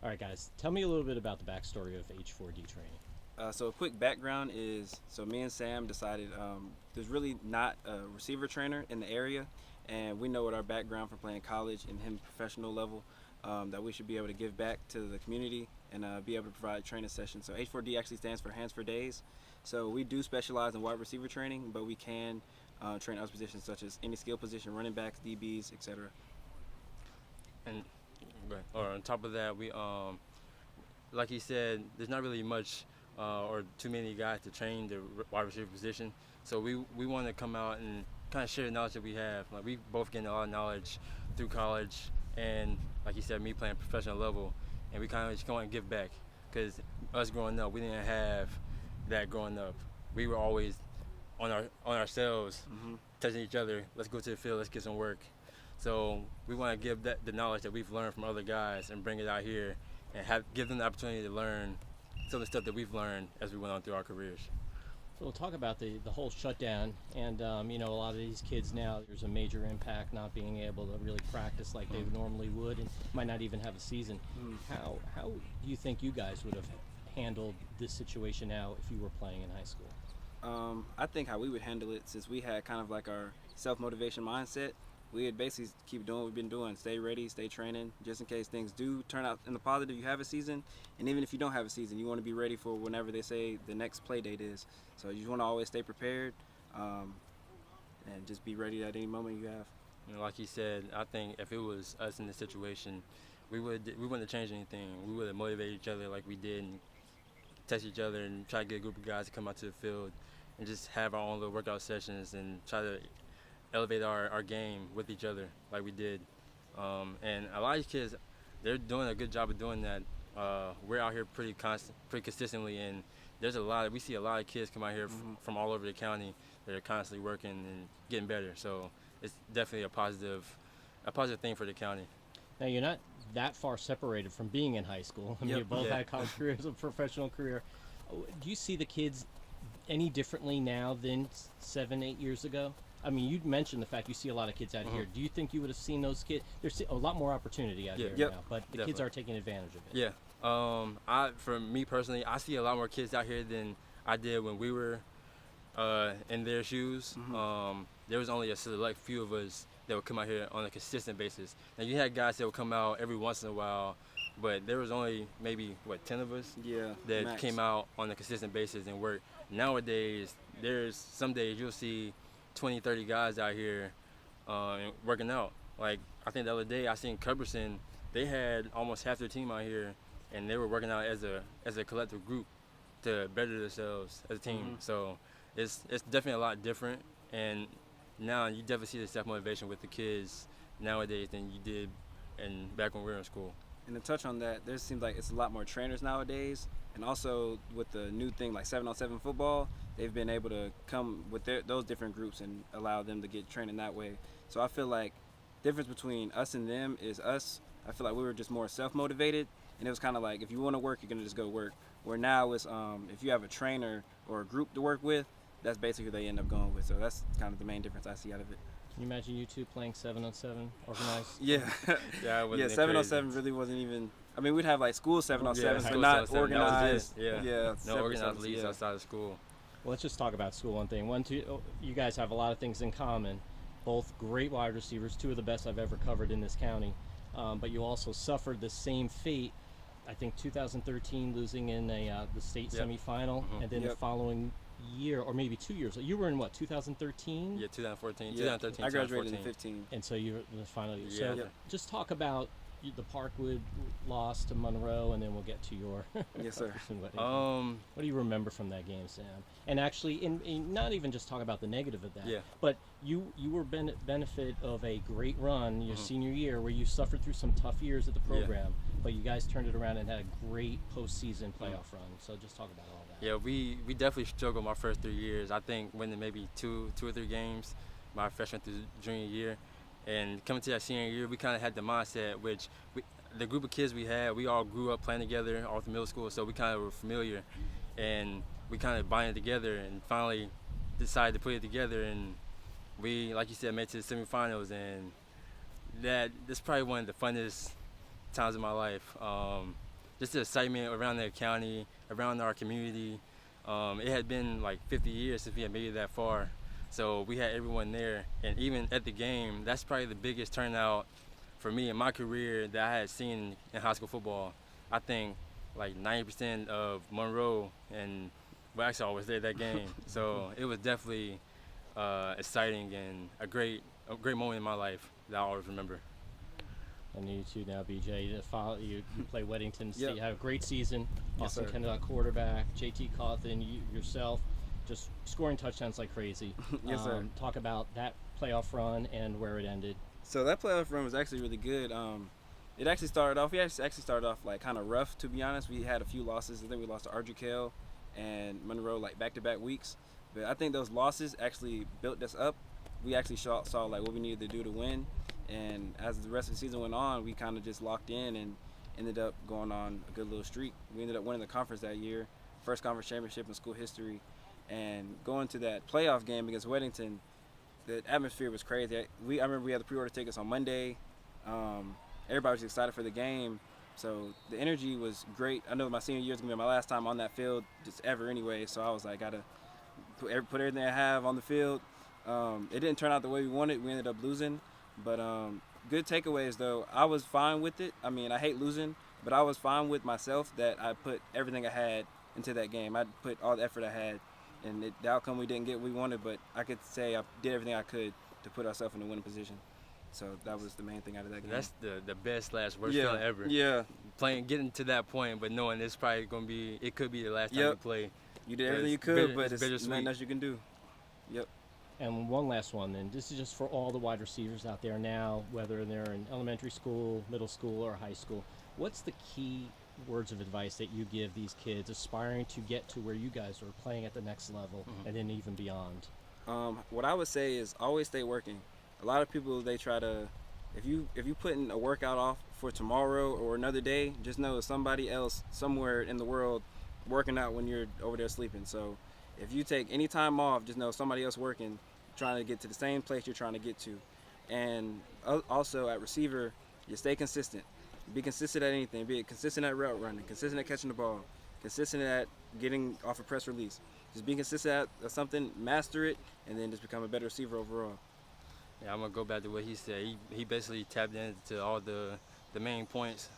All right, guys, tell me a little bit about the backstory of H4D Training. So a quick background is, so me and Sam decided there's really not a receiver trainer in the area, and we know with our background from playing college and him professional level, that we should be able to give back to the community and be able to provide training sessions. So H4D actually stands for Hands for Days. So we do specialize in wide receiver training, but we can train other positions such as any skill position, running backs, DBs, etc. And on top of that, we like he said, there's not really much or too many guys to train the wide receiver position. So we want to come out and kind of share the knowledge that we have. Like, we both getting a lot of knowledge through college, and like you said, me playing professional level, and we kind of just want to give back, because us growing up, we didn't have that growing up. We were always on ourselves, touching each other. Let's go to the field. Let's get some work. So we want to give the knowledge that we've learned from other guys and bring it out here and give them the opportunity to learn some of the stuff that we've learned as we went on through our careers. So we'll talk about the whole shutdown, and a lot of these kids now, there's a major impact not being able to really practice like they normally would, and might not even have a season. How do you think you guys would have handled this situation now if you were playing in high school? I think how we would handle it, since we had kind of like our self-motivation mindset, we would basically keep doing what we've been doing. Stay ready, stay training, just in case things do turn out in the positive. You have a season, and even if you don't have a season, you want to be ready for whenever they say the next play date is. So you want to always stay prepared, and just be ready at any moment you have. Like he said, I think if it was us in this situation, we wouldn't have changed anything. We would have motivated each other like we did, and test each other, and try to get a group of guys to come out to the field and just have our own little workout sessions and try to elevate our game with each other like we did. And a lot of these kids, they're doing a good job of doing that. We're out here pretty consistently, and we see a lot of kids come out here from all over the county that are constantly working and getting better. So it's definitely a positive thing for the county. Now, you're not that far separated from being in high school. I mean, you both had college careers, a professional career. Do you see the kids any differently now than 7-8 years ago? I mean, you mentioned the fact you see a lot of kids out here. Do you think you would have seen those kids? There's a lot more opportunity out here now, but the kids are taking advantage of it. Yeah. For me personally, I see a lot more kids out here than I did when we were in their shoes. There was only a select few of us that would come out here on a consistent basis. Now, you had guys that would come out every once in a while, but there was only maybe 10 of us that max. Came out on a consistent basis and worked. Nowadays, there's some days you'll see 20, 30 guys out here working out. Like, I think the other day I seen Culberson, they had almost half their team out here, and they were working out as a collective group to better themselves as a team. So it's definitely a lot different, and now you definitely see the self-motivation with the kids nowadays than you did back when we were in school. And to touch on that, there seems like it's a lot more trainers nowadays, and also with the new thing like 7-on-7 football, they've been able to come with those different groups and allow them to get training that way. So I feel like the difference between us and them is us. I feel like we were just more self-motivated, and it was kind of like, if you want to work, you're going to just go work. Where now it's if you have a trainer or a group to work with, that's basically who they end up going with. So that's kind of the main difference I see out of it. Can you imagine you two playing 7-on-7 organized? Yeah. Yeah, 7-on-7 really wasn't even. I mean, we'd have like school 7-on-7s, but not organized. No organized leagues outside of school. Well, let's just talk about school one thing. You guys have a lot of things in common. Both great wide receivers, two of the best I've ever covered in this county. But you also suffered the same fate. I think 2013, losing in the state semifinal, and then the following year, or maybe 2 years. You were in what, 2013? Yeah, 2014. Yeah. 2013. I graduated 2014. in 15. And so you were in the final year. Yeah. So just talk about the Parkwood loss to Monroe, and then we'll get to your Yes, sir. What do you remember from that game, Sam? And actually, in not even just talk about the negative of that, but you were benefit of a great run your senior year where you suffered through some tough years at the program, but you guys turned it around and had a great postseason playoff run. So just talk about all that. Yeah, we definitely struggled my first 3 years. I think winning maybe two or three games my freshman through junior year. And coming to that senior year, we kind of had the mindset, which the group of kids we had, we all grew up playing together all through middle school, so we kind of were familiar. And we kind of bonded together and finally decided to put it together. And we, like you said, made it to the semifinals. And that's probably one of the funnest times of my life. just the excitement around the county, around our community. It had been like 50 years since we had made it that far. So we had everyone there. And even at the game, that's probably the biggest turnout for me in my career that I had seen in high school football. I think like 90% of Monroe and Waxhaw was there that game. So it was definitely exciting and a great moment in my life that I always remember. And you too now, BJ. You play Weddington State. Yep. You had a great season. Yes, Austin sir. Kendall, quarterback. JT Cawthon, yourself, just scoring touchdowns like crazy. Yes, sir. Talk about that playoff run and where it ended. So that playoff run was actually really good. It actually started off. We actually started off like kind of rough, to be honest. We had a few losses. I think we lost to Ardrey and Monroe like back-to-back weeks. But I think those losses actually built us up. We actually saw like what we needed to do to win. And as the rest of the season went on, we kind of just locked in and ended up going on a good little streak. We ended up winning the conference that year, first conference championship in school history. And going to that playoff game against Weddington, the atmosphere was crazy. I remember we had the pre-order tickets on Monday. Everybody was excited for the game. So the energy was great. I know my senior year is going to be my last time on that field just ever anyway. So I was like, got to put everything I have on the field. It didn't turn out the way we wanted. We ended up losing. But good takeaways, though. I was fine with it. I mean, I hate losing, but I was fine with myself that I put everything I had into that game. I put all the effort I had, and the outcome we didn't get what we wanted, but I could say I did everything I could to put ourselves in a winning position. So that was the main thing out of that game. That's the best / worst feeling ever. Yeah. Getting to that point, but knowing it's probably going to be, it could be the last time you play. You did everything you could, but it's nothing else you can do. Yep. And one last one, then. This is just for all the wide receivers out there now, whether they're in elementary school, middle school, or high school. What's the key words of advice that you give these kids aspiring to get to where you guys are playing at the next level and then even beyond? What I would say is always stay working. A lot of people, they try to, if you putting a workout off for tomorrow or another day, just know it's somebody else somewhere in the world working out when you're over there sleeping. So if you take any time off, just know somebody else working, trying to get to the same place you're trying to get to. And also at receiver, you stay consistent. Be consistent at anything. Be consistent at route running, consistent at catching the ball, consistent at getting off a press release. Just be consistent at something, master it, and then just become a better receiver overall. Yeah, I'm going to go back to what he said. He basically tapped into all the main points.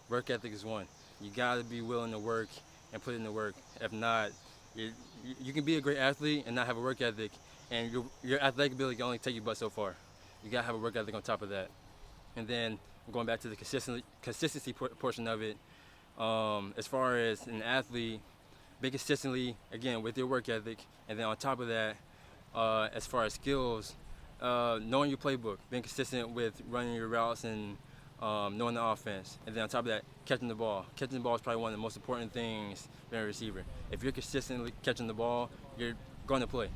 Work ethic is one. You got to be willing to work and put in the work. If not, you can be a great athlete and not have a work ethic, and your athletic ability can only take you but so far. You got to have a work ethic on top of that. And then going back to the consistency portion of it, as far as an athlete, be consistently, again, with your work ethic. And then on top of that, as far as skills, knowing your playbook, being consistent with running your routes and knowing the offense. And then on top of that, catching the ball. Catching the ball is probably one of the most important things being a receiver. If you're consistently catching the ball, you're going to play.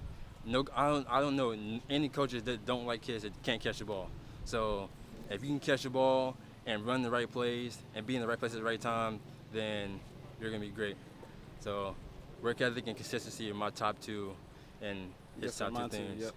No, I don't know any coaches that don't like kids that can't catch the ball. So if you can catch the ball and run the right plays and be in the right place at the right time, then you're going to be great. So work ethic and consistency are my top two, and it's top two things. Yep.